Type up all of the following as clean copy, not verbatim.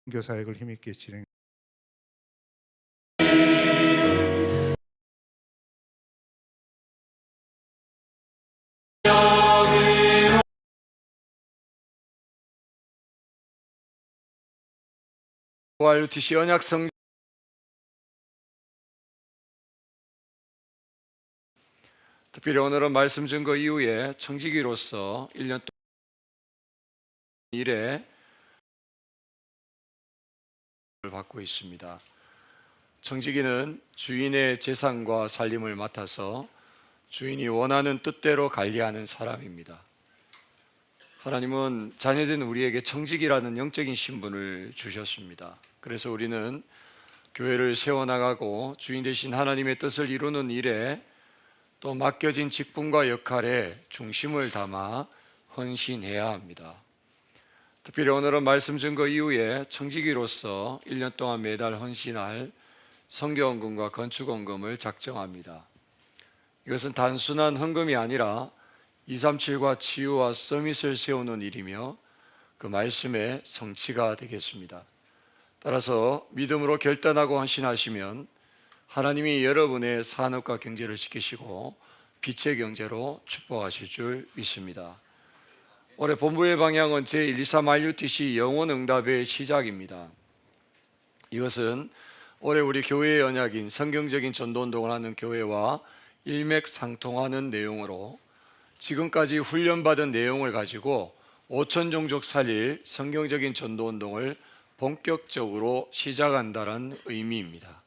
선교 사역을 힘있게 진행. YUTC 언약성 특별히 오늘은 말씀 증거 이후에 청지기로서 1년 동안 일에 받고 있습니다. 청지기는 주인의 재산과 살림을 맡아서 주인이 원하는 뜻대로 관리하는 사람입니다. 하나님은 자녀된 우리에게 청지기라는 영적인 신분을 주셨습니다. 그래서 우리는 교회를 세워나가고 주인 되신 하나님의 뜻을 이루는 일에 또 맡겨진 직분과 역할에 중심을 담아 헌신해야 합니다. 특별히 오늘은 말씀 증거 이후에 청지기로서 1년 동안 매달 헌신할 선교헌금과 건축헌금을 작정합니다. 이것은 단순한 헌금이 아니라 237과 치유와 서밋을 세우는 일이며 그 말씀의 성취가 되겠습니다. 따라서 믿음으로 결단하고 헌신하시면 하나님이 여러분의 산업과 경제를 지키시고 빛의 경제로 축복하실 줄 믿습니다. 올해 본부의 방향은 제123 RUTC 영혼응답의 시작입니다. 이것은 올해 우리 교회의 언약인 성경적인 전도운동을 하는 교회와 일맥상통하는 내용으로 지금까지 훈련받은 내용을 가지고 5천 종족 살릴 성경적인 전도운동을 본격적으로 시작한다는 의미입니다.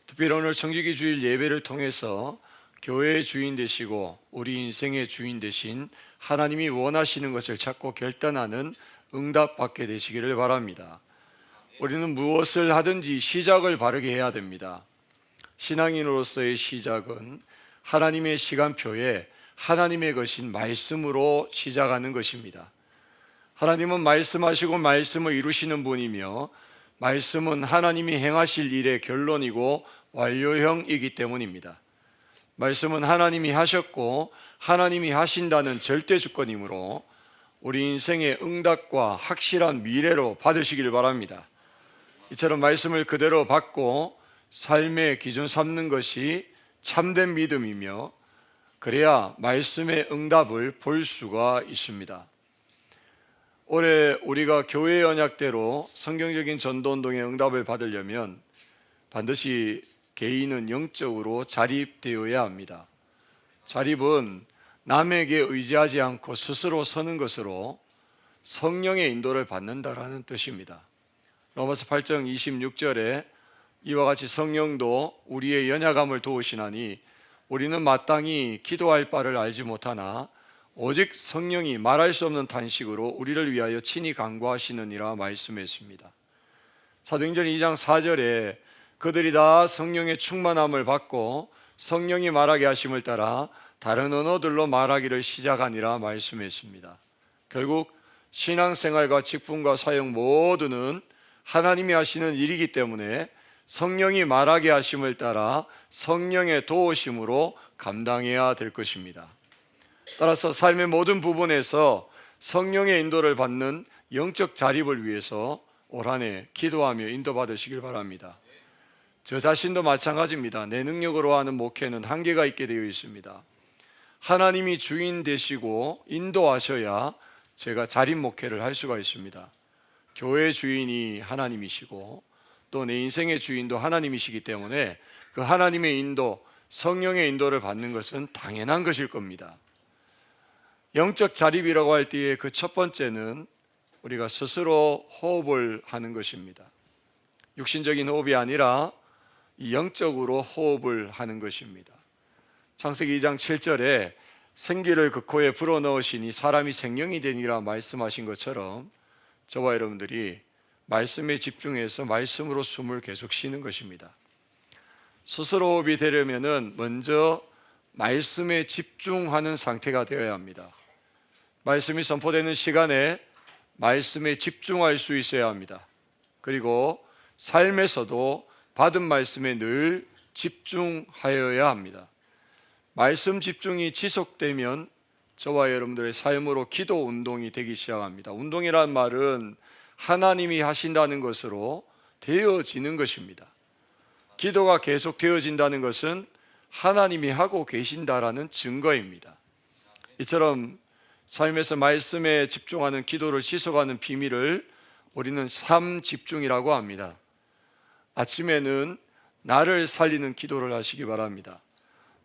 특별히 오늘 청지기 주일 예배를 통해서 교회의 주인 되시고 우리 인생의 주인 되신 하나님이 원하시는 것을 찾고 결단하는 응답받게 되시기를 바랍니다. 우리는 무엇을 하든지 시작을 바르게 해야 됩니다. 신앙인으로서의 시작은 하나님의 시간표에 하나님의 것인 말씀으로 시작하는 것입니다. 하나님은 말씀하시고 말씀을 이루시는 분이며 말씀은 하나님이 행하실 일의 결론이고 완료형이기 때문입니다. 말씀은 하나님이 하셨고 하나님이 하신다는 절대 주권이므로 우리 인생의 응답과 확실한 미래로 받으시길 바랍니다. 이처럼 말씀을 그대로 받고 삶의 기준 삼는 것이 참된 믿음이며 그래야 말씀의 응답을 볼 수가 있습니다. 올해 우리가 교회의 언약대로 성경적인 전도운동의 응답을 받으려면 반드시 개인은 영적으로 자립되어야 합니다. 자립은 남에게 의지하지 않고 스스로 서는 것으로 성령의 인도를 받는다라는 뜻입니다. 로마서 8장 26절에 이와 같이 성령도 우리의 연약함을 도우시나니 우리는 마땅히 기도할 바를 알지 못하나 오직 성령이 말할 수 없는 탄식으로 우리를 위하여 친히 간구하시느니라 말씀했습니다. 사도행전 2장 4절에 그들이 다 성령의 충만함을 받고 성령이 말하게 하심을 따라 다른 언어들로 말하기를 시작하니라 말씀했습니다. 결국 신앙생활과 직분과 사역 모두는 하나님이 하시는 일이기 때문에 성령이 말하게 하심을 따라 성령의 도우심으로 감당해야 될 것입니다. 따라서 삶의 모든 부분에서 성령의 인도를 받는 영적 자립을 위해서 올 한 해 기도하며 인도받으시길 바랍니다. 저 자신도 마찬가지입니다. 내 능력으로 하는 목회는 한계가 있게 되어 있습니다. 하나님이 주인 되시고 인도하셔야 제가 자립 목회를 할 수가 있습니다. 교회 주인이 하나님이시고 또 내 인생의 주인도 하나님이시기 때문에 그 하나님의 인도, 성령의 인도를 받는 것은 당연한 것일 겁니다. 영적 자립이라고 할 때의 그 첫 번째는 우리가 스스로 호흡을 하는 것입니다. 육신적인 호흡이 아니라 영적으로 호흡을 하는 것입니다. 창세기 2장 7절에 생기를 그 코에 불어넣으시니 사람이 생명이 되니라 말씀하신 것처럼 저와 여러분들이 말씀에 집중해서 말씀으로 숨을 계속 쉬는 것입니다. 스스로 호흡이 되려면 먼저 말씀에 집중하는 상태가 되어야 합니다. 말씀이 선포되는 시간에 말씀에 집중할 수 있어야 합니다. 그리고 삶에서도 받은 말씀에 늘 집중하여야 합니다. 말씀 집중이 지속되면 저와 여러분들의 삶으로 기도 운동이 되기 시작합니다. 운동이란 말은 하나님이 하신다는 것으로 되어지는 것입니다. 기도가 계속 되어진다는 것은 하나님이 하고 계신다라는 증거입니다. 이처럼 삶에서 말씀에 집중하는 기도를 지속하는 비밀을 우리는 삶 집중이라고 합니다. 아침에는 나를 살리는 기도를 하시기 바랍니다.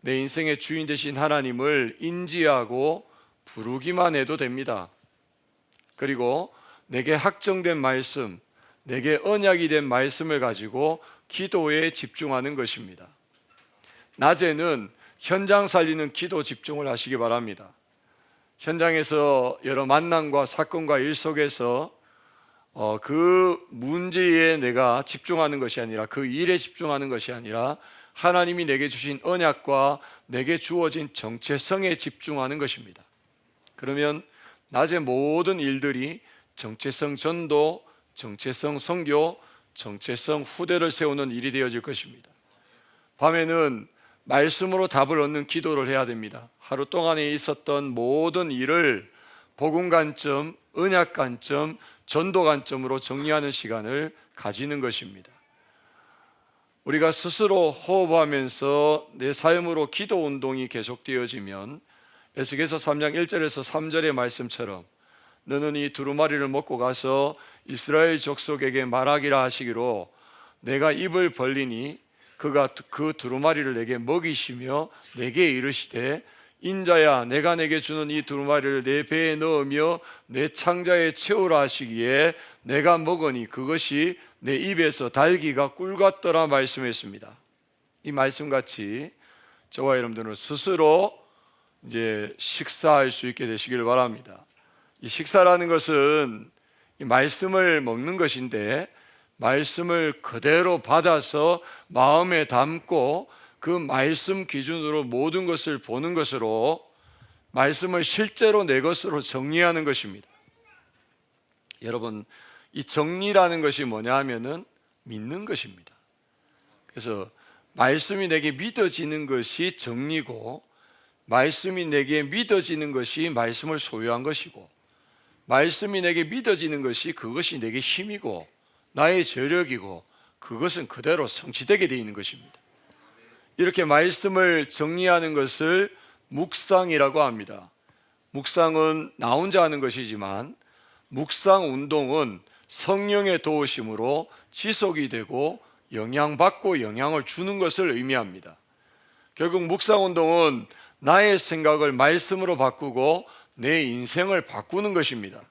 내 인생의 주인 되신 하나님을 인지하고 부르기만 해도 됩니다. 그리고 내게 확정된 말씀, 내게 언약이 된 말씀을 가지고 기도에 집중하는 것입니다. 낮에는 현장 살리는 기도 집중을 하시기 바랍니다. 현장에서 여러 만남과 사건과 일 속에서 그 문제에 내가 집중하는 것이 아니라, 그 일에 집중하는 것이 아니라 하나님이 내게 주신 언약과 내게 주어진 정체성에 집중하는 것입니다. 그러면 낮의 모든 일들이 정체성 전도, 정체성 선교, 정체성 후대를 세우는 일이 되어질 것입니다. 밤에는 말씀으로 답을 얻는 기도를 해야 됩니다. 하루 동안에 있었던 모든 일을 복음 관점, 언약 관점, 전도 관점으로 정리하는 시간을 가지는 것입니다. 우리가 스스로 호흡하면서 내 삶으로 기도 운동이 계속되어지면 에스겔서 3장 1절에서 3절의 말씀처럼 너는 이 두루마리를 먹고 가서 이스라엘 족속에게 말하기라 하시기로 내가 입을 벌리니 그가 그 두루마리를 내게 먹이시며 내게 이르시되 인자야 내가 내게 주는 이 두루마리를 내 배에 넣으며 내 창자에 채우라 하시기에 내가 먹으니 그것이 내 입에서 달기가 꿀 같더라 말씀했습니다. 이 말씀같이 저와 여러분들은 스스로 이제 식사할 수 있게 되시길 바랍니다. 이 식사라는 것은 이 말씀을 먹는 것인데 말씀을 그대로 받아서 마음에 담고 그 말씀 기준으로 모든 것을 보는 것으로 말씀을 실제로 내 것으로 정리하는 것입니다. 여러분, 이 정리라는 것이 뭐냐 하면은 믿는 것입니다. 그래서 말씀이 내게 믿어지는 것이 정리고, 말씀이 내게 믿어지는 것이 말씀을 소유한 것이고, 말씀이 내게 믿어지는 것이 그것이 내게 힘이고 나의 저력이고 그것은 그대로 성취되게 되어 있는 것입니다. 이렇게 말씀을 정리하는 것을 묵상이라고 합니다. 묵상은 나 혼자 하는 것이지만 묵상 운동은 성령의 도우심으로 지속이 되고 영향받고 영향을 주는 것을 의미합니다. 결국 묵상 운동은 나의 생각을 말씀으로 바꾸고 내 인생을 바꾸는 것입니다.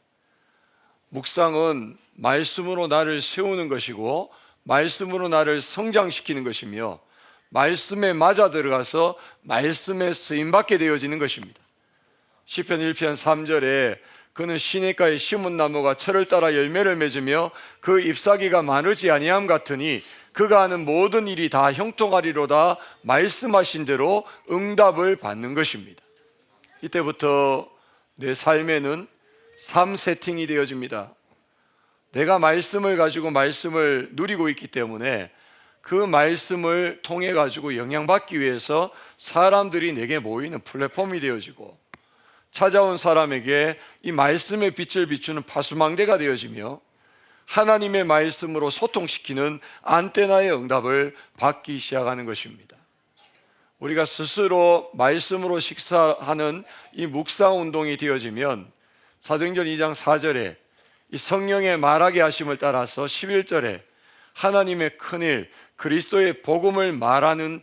묵상은 말씀으로 나를 세우는 것이고 말씀으로 나를 성장시키는 것이며 말씀에 맞아 들어가서 말씀에 쓰임받게 되어지는 것입니다. 시편 1편 3절에 그는 시냇가에 심은 나무가 철을 따라 열매를 맺으며 그 잎사귀가 마르지 아니함 같으니 그가 하는 모든 일이 다 형통하리로다 말씀하신 대로 응답을 받는 것입니다. 이때부터 내 삶에는 삶 세팅이 되어집니다. 내가 말씀을 가지고 말씀을 누리고 있기 때문에 그 말씀을 통해 가지고 영향받기 위해서 사람들이 내게 모이는 플랫폼이 되어지고 찾아온 사람에게 이 말씀의 빛을 비추는 파수망대가 되어지며 하나님의 말씀으로 소통시키는 안테나의 응답을 받기 시작하는 것입니다. 우리가 스스로 말씀으로 식사하는 이 묵상 운동이 되어지면 사도행전 2장 4절에 이 성령의 말하게 하심을 따라서 11절에 하나님의 큰일 그리스도의 복음을 말하는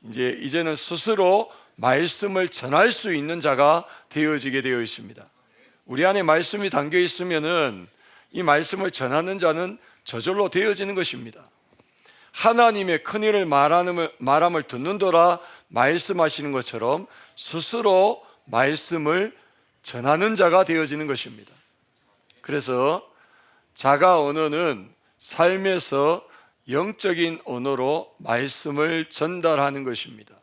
이제는 스스로 말씀을 전할 수 있는 자가 되어지게 되어 있습니다. 우리 안에 말씀이 담겨 있으면은 이 말씀을 전하는 자는 저절로 되어지는 것입니다. 하나님의 큰일을 말함을 듣는도라 말씀하시는 것처럼 스스로 말씀을 전하는 자가 되어지는 것입니다. 그래서 자가 언어는 삶에서 영적인 언어로 말씀을 전달하는 것입니다.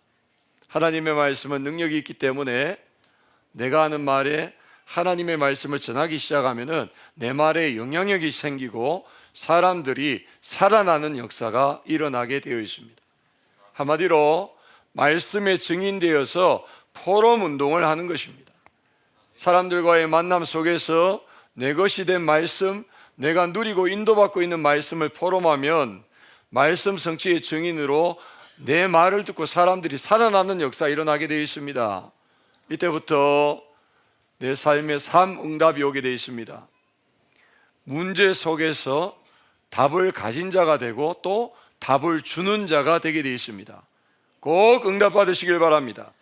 하나님의 말씀은 능력이 있기 때문에 내가 하는 말에 하나님의 말씀을 전하기 시작하면은 내 말에 영향력이 생기고 사람들이 살아나는 역사가 일어나게 되어 있습니다. 한마디로 말씀에 증인되어서 포럼 운동을 하는 것입니다. 사람들과의 만남 속에서 내 것이 된 말씀, 내가 누리고 인도받고 있는 말씀을 포럼하면 말씀 성취의 증인으로 내 말을 듣고 사람들이 살아나는 역사가 일어나게 되어 있습니다. 이때부터 내 삶의 삶 응답이 오게 되어 있습니다. 문제 속에서 답을 가진 자가 되고 또 답을 주는 자가 되게 되어 있습니다. 꼭 응답 받으시길 바랍니다.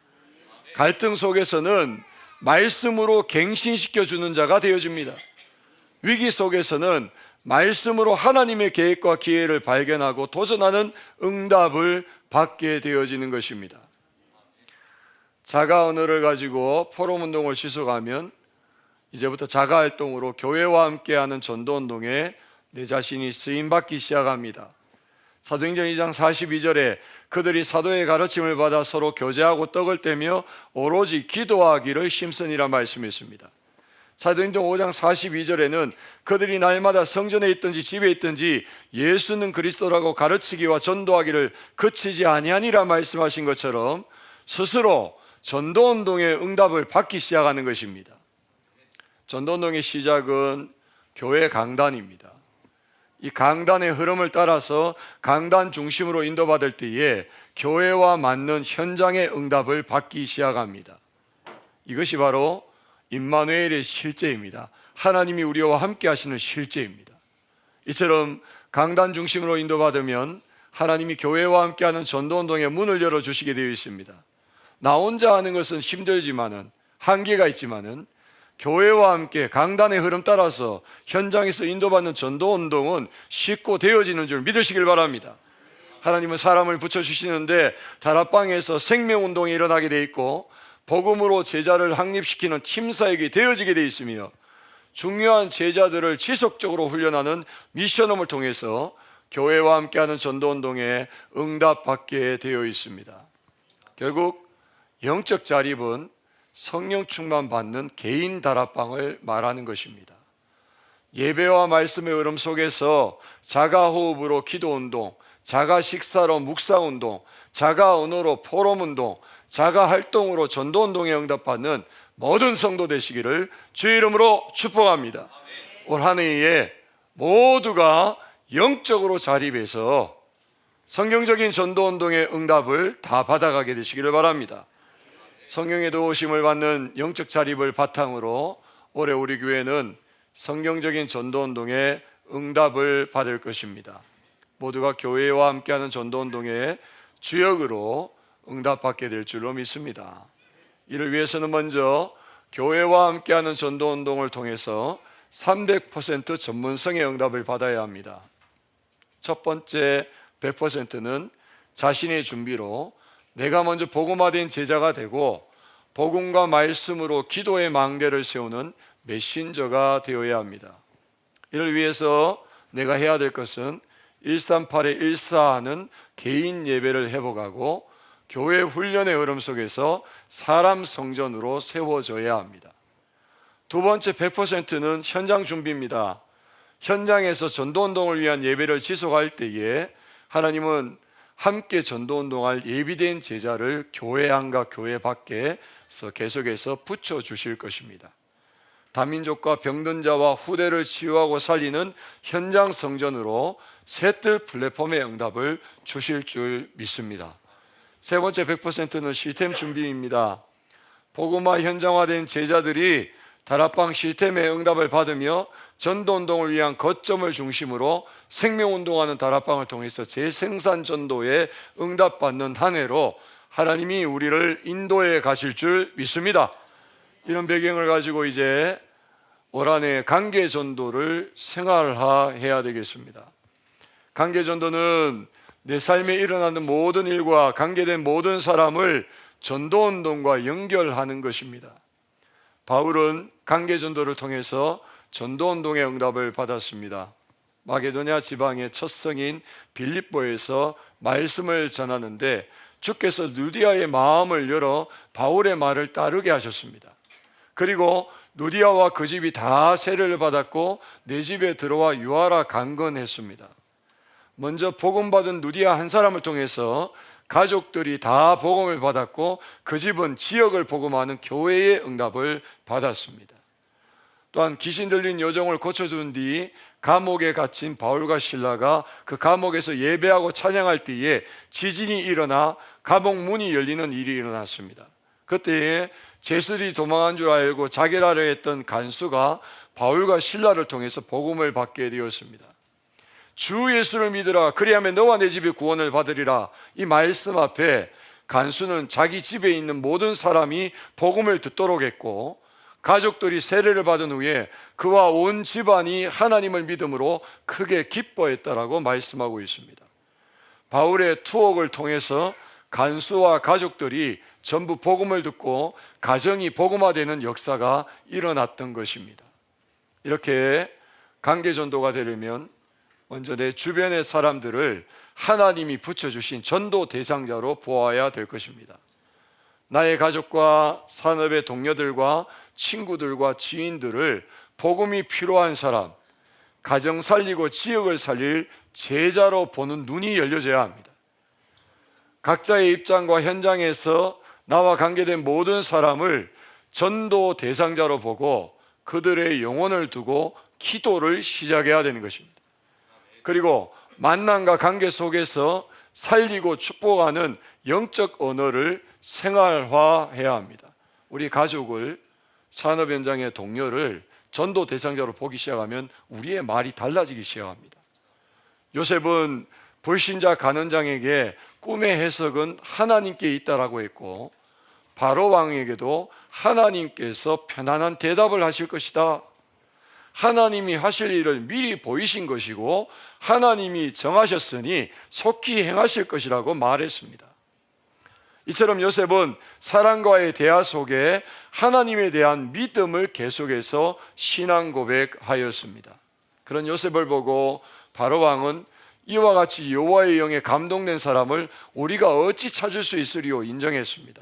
갈등 속에서는 말씀으로 갱신시켜 주는 자가 되어집니다. 위기 속에서는 말씀으로 하나님의 계획과 기회를 발견하고 도전하는 응답을 받게 되어지는 것입니다. 자가 언어를 가지고 포럼 운동을 지속하면 이제부터 자가 활동으로 교회와 함께하는 전도 운동에 내 자신이 쓰임 받기 시작합니다. 사도행전 2장 42절에 그들이 사도의 가르침을 받아 서로 교제하고 떡을 떼며 오로지 기도하기를 힘쓰니라 말씀했습니다. 사도행전 5장 42절에는 그들이 날마다 성전에 있든지 집에 있든지 예수는 그리스도라고 가르치기와 전도하기를 그치지 아니하니라 말씀하신 것처럼 스스로 전도운동의 응답을 받기 시작하는 것입니다. 전도운동의 시작은 교회 강단입니다. 이 강단의 흐름을 따라서 강단 중심으로 인도받을 때에 교회와 맞는 현장의 응답을 받기 시작합니다. 이것이 바로 임마누엘의 실제입니다. 하나님이 우리와 함께 하시는 실제입니다. 이처럼 강단 중심으로 인도받으면 하나님이 교회와 함께하는 전도운동의 문을 열어주시게 되어 있습니다. 나 혼자 하는 것은 힘들지만은 한계가 있지만은 교회와 함께 강단의 흐름 따라서 현장에서 인도받는 전도운동은 쉽고 되어지는 줄 믿으시길 바랍니다. 하나님은 사람을 붙여주시는데 다락방에서 생명운동이 일어나게 되어 있고 복음으로 제자를 확립시키는 팀사역이 되어지게 되어 있으며 중요한 제자들을 지속적으로 훈련하는 미션홈을 통해서 교회와 함께하는 전도운동에 응답받게 되어 있습니다. 결국 영적 자립은 성령 충만 받는 개인 다락방을 말하는 것입니다. 예배와 말씀의 흐름 속에서 자가 호흡으로 기도운동, 자가 식사로 묵상운동, 자가 언어로 포럼운동, 자가 활동으로 전도운동에 응답받는 모든 성도 되시기를 주의 이름으로 축복합니다. 올 한 해에 모두가 영적으로 자립해서 성경적인 전도운동의 응답을 다 받아가게 되시기를 바랍니다. 성령의 도우심을 받는 영적 자립을 바탕으로 올해 우리 교회는 성경적인 전도운동의 응답을 받을 것입니다. 모두가 교회와 함께하는 전도운동의 주역으로 응답받게 될 줄로 믿습니다. 이를 위해서는 먼저 교회와 함께하는 전도운동을 통해서 300% 전문성의 응답을 받아야 합니다. 첫 번째 100%는 자신의 준비로 내가 먼저 복음화된 제자가 되고 복음과 말씀으로 기도의 망대를 세우는 메신저가 되어야 합니다. 이를 위해서 내가 해야 될 것은 138에 1사하는 개인 예배를 회복하고 교회 훈련의 흐름 속에서 사람 성전으로 세워져야 합니다. 두 번째 100%는 현장 준비입니다. 현장에서 전도운동을 위한 예배를 지속할 때에 하나님은 함께 전도운동할 예비된 제자를 교회 안과 교회 밖에서 계속해서 붙여주실 것입니다. 다민족과 병든 자와 후대를 치유하고 살리는 현장 성전으로 셋들 플랫폼의 응답을 주실 줄 믿습니다. 세 번째 100%는 시스템 준비입니다. 복음화 현장화된 제자들이 다락방 시스템의 응답을 받으며 전도운동을 위한 거점을 중심으로 생명운동하는 다락방을 통해서 재생산 전도에 응답받는 한 해로 하나님이 우리를 인도해 가실 줄 믿습니다. 이런 배경을 가지고 이제 올 한 해 관계 전도를 생활화해야 되겠습니다. 관계 전도는 내 삶에 일어나는 모든 일과 관계된 모든 사람을 전도운동과 연결하는 것입니다. 바울은 관계 전도를 통해서 전도운동의 응답을 받았습니다. 마게도냐 지방의 첫 성인 빌립보에서 말씀을 전하는데 주께서 누디아의 마음을 열어 바울의 말을 따르게 하셨습니다. 그리고 누디아와 그 집이 다 세례를 받았고 내 집에 들어와 유하라 강건했습니다. 먼저 복음받은 누디아 한 사람을 통해서 가족들이 다 복음을 받았고 그 집은 지역을 복음하는 교회의 응답을 받았습니다. 또한 귀신 들린 여종을 고쳐준 뒤 감옥에 갇힌 바울과 실라가 그 감옥에서 예배하고 찬양할 때에 지진이 일어나 감옥 문이 열리는 일이 일어났습니다. 그때에 제술이 도망한 줄 알고 자결하려 했던 간수가 바울과 실라를 통해서 복음을 받게 되었습니다. 주 예수를 믿으라, 그리하면 너와 내 집이 구원을 받으리라. 이 말씀 앞에 간수는 자기 집에 있는 모든 사람이 복음을 듣도록 했고, 가족들이 세례를 받은 후에 그와 온 집안이 하나님을 믿음으로 크게 기뻐했다라고 말씀하고 있습니다. 바울의 투옥을 통해서 간수와 가족들이 전부 복음을 듣고 가정이 복음화되는 역사가 일어났던 것입니다. 이렇게 관계전도가 되려면 먼저 내 주변의 사람들을 하나님이 붙여주신 전도 대상자로 보아야 될 것입니다. 나의 가족과 산업의 동료들과 친구들과 지인들을 복음이 필요한 사람, 가정 살리고 지역을 살릴 제자로 보는 눈이 열려져야 합니다. 각자의 입장과 현장에서 나와 관계된 모든 사람을 전도 대상자로 보고 그들의 영혼을 두고 기도를 시작해야 되는 것입니다. 그리고 만남과 관계 속에서 살리고 축복하는 영적 언어를 생활화해야 합니다. 우리 가족을, 산업 현장의 동료를 전도 대상자로 보기 시작하면 우리의 말이 달라지기 시작합니다. 요셉은 불신자 간원장에게 꿈의 해석은 하나님께 있다라고 했고, 바로 왕에게도 하나님께서 편안한 대답을 하실 것이다, 하나님이 하실 일을 미리 보이신 것이고 하나님이 정하셨으니 속히 행하실 것이라고 말했습니다. 이처럼 요셉은 사랑과의 대화 속에 하나님에 대한 믿음을 계속해서 신앙 고백하였습니다. 그런 요셉을 보고 바로 왕은 이와 같이 여호와의 영에 감동된 사람을 우리가 어찌 찾을 수 있으리요 인정했습니다.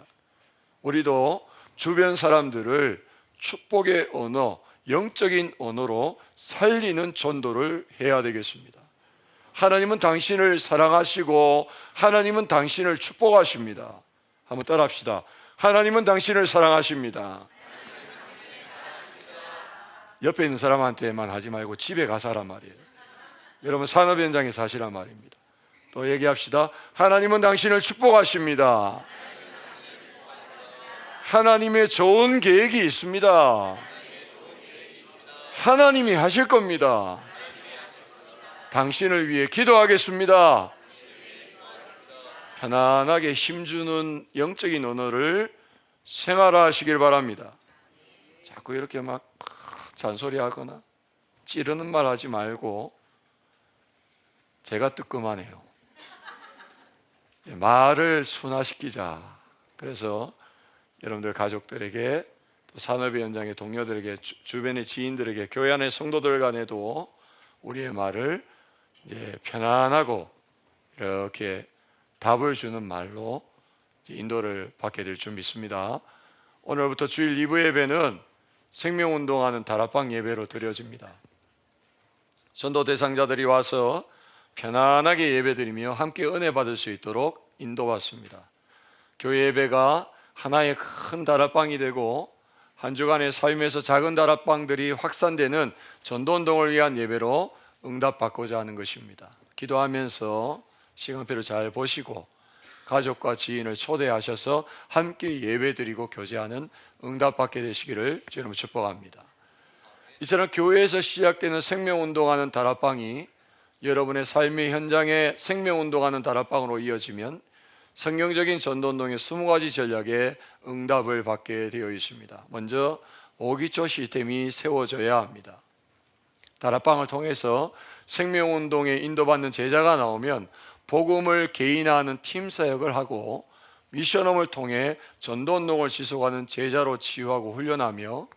우리도 주변 사람들을 축복의 언어, 영적인 언어로 살리는 전도를 해야 되겠습니다. 하나님은 당신을 사랑하시고 하나님은 당신을 축복하십니다. 한번 따라합시다. 하나님은 당신을 사랑하십니다. 옆에 있는 사람한테만 하지 말고 집에 가서 하란 말이에요. 여러분 산업 현장에서 하시란 말입니다. 또 얘기합시다. 하나님은 당신을 축복하십니다. 하나님의 좋은 계획이 있습니다. 하나님이 하실 겁니다. 당신을 위해 기도하겠습니다. 편안하게 힘주는 영적인 언어를 생활하시길 바랍니다. 자꾸 이렇게 막 잔소리하거나 찌르는 말 하지 말고, 제가 뜨끔하네요. 말을 순화시키자. 그래서 여러분들 가족들에게, 또 산업의 현장의 동료들에게, 주변의 지인들에게, 교회 안의 성도들 간에도 우리의 말을 이제 편안하고 이렇게 답을 주는 말로 인도를 받게 될 줄 믿습니다. 오늘부터 주일 2부 예배는 생명운동하는 다락방 예배로 드려집니다. 전도 대상자들이 와서 편안하게 예배드리며 함께 은혜 받을 수 있도록 인도받습니다. 교회 예배가 하나의 큰 다락방이 되고 한 주간의 삶에서 작은 다락방들이 확산되는 전도운동을 위한 예배로 응답받고자 하는 것입니다. 기도하면서 시간표를 잘 보시고 가족과 지인을 초대하셔서 함께 예배드리고 교제하는 응답받게 되시기를 주님으로 축복합니다. 이처럼 교회에서 시작되는 생명운동하는 다락방이 여러분의 삶의 현장에 생명운동하는 다락방으로 이어지면 성경적인 전도운동의 20가지 전략에 응답을 받게 되어 있습니다. 먼저 5기초 시스템이 세워져야 합니다. 다락방을 통해서 생명운동에 인도받는 제자가 나오면 복음을 개인화하는 팀 사역을 하고 미션홈을 통해 전도운동을 지속하는 제자로 치유하고 훈련하며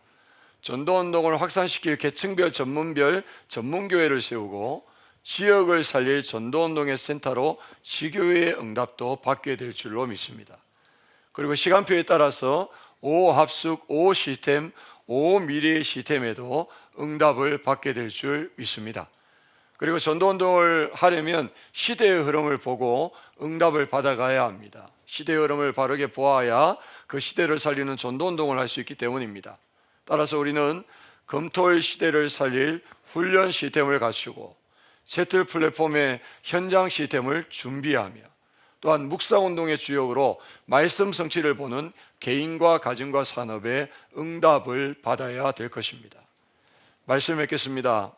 전도운동을 확산시킬 계층별 전문별 전문교회를 세우고 지역을 살릴 전도운동의 센터로 지교회의 응답도 받게 될 줄로 믿습니다. 그리고 시간표에 따라서 5합숙, 5시스템, 5미래 시스템에도 응답을 받게 될 줄 믿습니다. 그리고 전도운동을 하려면 시대의 흐름을 보고 응답을 받아가야 합니다. 시대의 흐름을 바르게 보아야 그 시대를 살리는 전도운동을 할 수 있기 때문입니다. 따라서 우리는 검토일 시대를 살릴 훈련 시스템을 갖추고 세틀 플랫폼의 현장 시스템을 준비하며 또한 묵상운동의 주역으로 말씀 성취를 보는 개인과 가정과 산업의 응답을 받아야 될 것입니다. 말씀 맺겠습니다.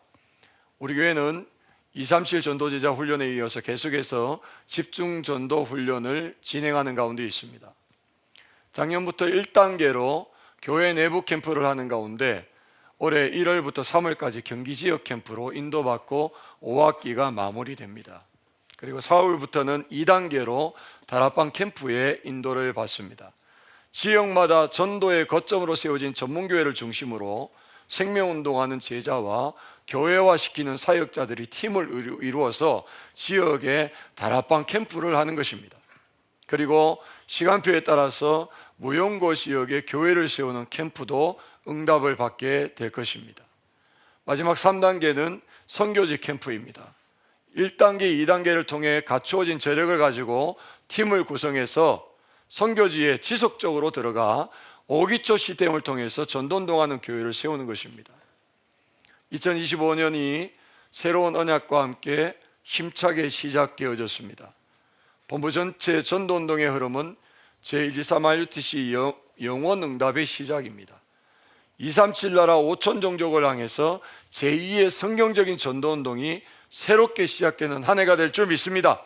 우리 교회는 237 전도제자 훈련에 이어서 계속해서 집중 전도 훈련을 진행하는 가운데 있습니다. 작년부터 1단계로 교회 내부 캠프를 하는 가운데 올해 1월부터 3월까지 경기 지역 캠프로 인도받고 5학기가 마무리됩니다. 그리고 4월부터는 2단계로 다락방 캠프에 인도를 받습니다. 지역마다 전도의 거점으로 세워진 전문교회를 중심으로 생명운동하는 제자와 교회화시키는 사역자들이 팀을 이루어서 지역에 다락방 캠프를 하는 것입니다. 그리고 시간표에 따라서 무용고 지역에 교회를 세우는 캠프도 응답을 받게 될 것입니다. 마지막 3단계는 선교지 캠프입니다. 1단계, 2단계를 통해 갖추어진 재력을 가지고 팀을 구성해서 선교지에 지속적으로 들어가 5기초 시스템을 통해서 전도운동하는 교회를 세우는 것입니다. 2025년이 새로운 언약과 함께 힘차게 시작되어졌습니다. 본부 전체 전도운동의 흐름은 제123 RUTC 영원응답의 시작입니다. 237 나라 5천 종족을 향해서 제2의 성경적인 전도운동이 새롭게 시작되는 한 해가 될 줄 믿습니다.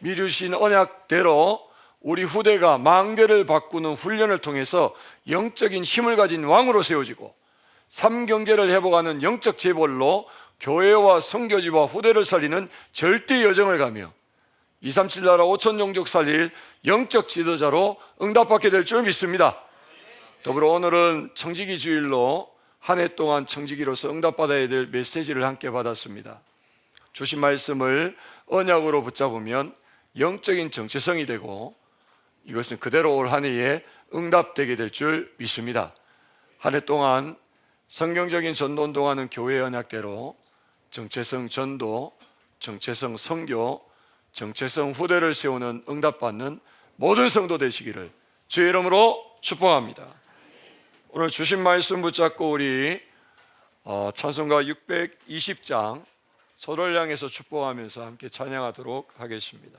미루신 언약대로 우리 후대가 망대를 바꾸는 훈련을 통해서 영적인 힘을 가진 왕으로 세워지고 3경제를 회복하는 영적 재벌로 교회와 선교지와 후대를 살리는 절대 여정을 가며 237 나라 5천 종족 살릴 영적 지도자로 응답받게 될 줄 믿습니다. 더불어 오늘은 청지기 주일로 한 해 동안 청지기로서 응답받아야 될 메시지를 함께 받았습니다. 주신 말씀을 언약으로 붙잡으면 영적인 정체성이 되고 이것은 그대로 올 한 해에 응답되게 될 줄 믿습니다. 한 해 동안 성경적인 전도운동하는 교회 언약대로 정체성 전도, 정체성 선교, 정체성 후대를 세우는 응답받는 모든 성도 되시기를 주의 이름으로 축복합니다. 오늘 주신 말씀 붙잡고 우리 찬송가 620장 서로를 향해서 축복하면서 함께 찬양하도록 하겠습니다.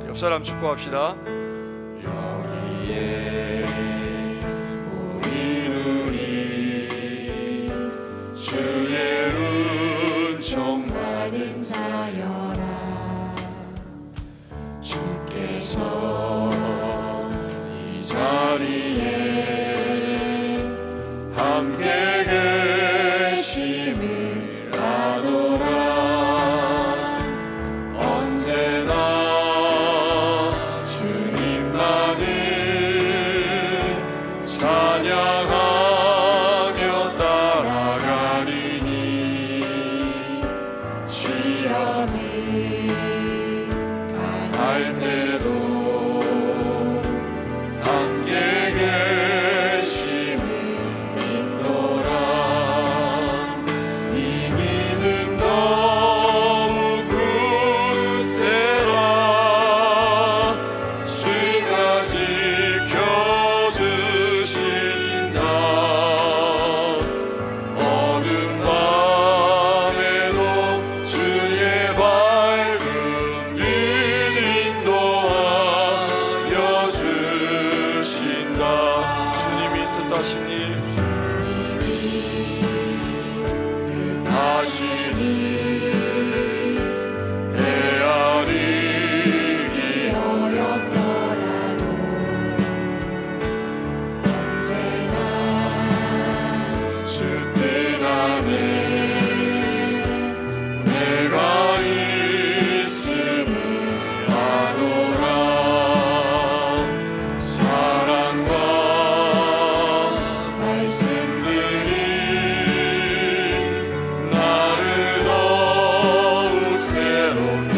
옆 사람 축복합시다. 여기에 우리 주의 은총 받은 자여라. 주께서 이 자리에 함께 계심을 아노라. 언제나 주님만을 찬양하며 따라가리니 시험을 당할 때도 함께 계심을 믿노라. 이 믿음 너무 굳세라. 주가 지켜주신다. 어두운 밤에도 주의 밝은 빛 인도하여 주신다. 주님이 뜻하시니 헤아리기 어렵더라도 언제나 주 뜻 안에 내가 있음을 아노라. 사랑과 말씀들이 나를 더욱 새롭게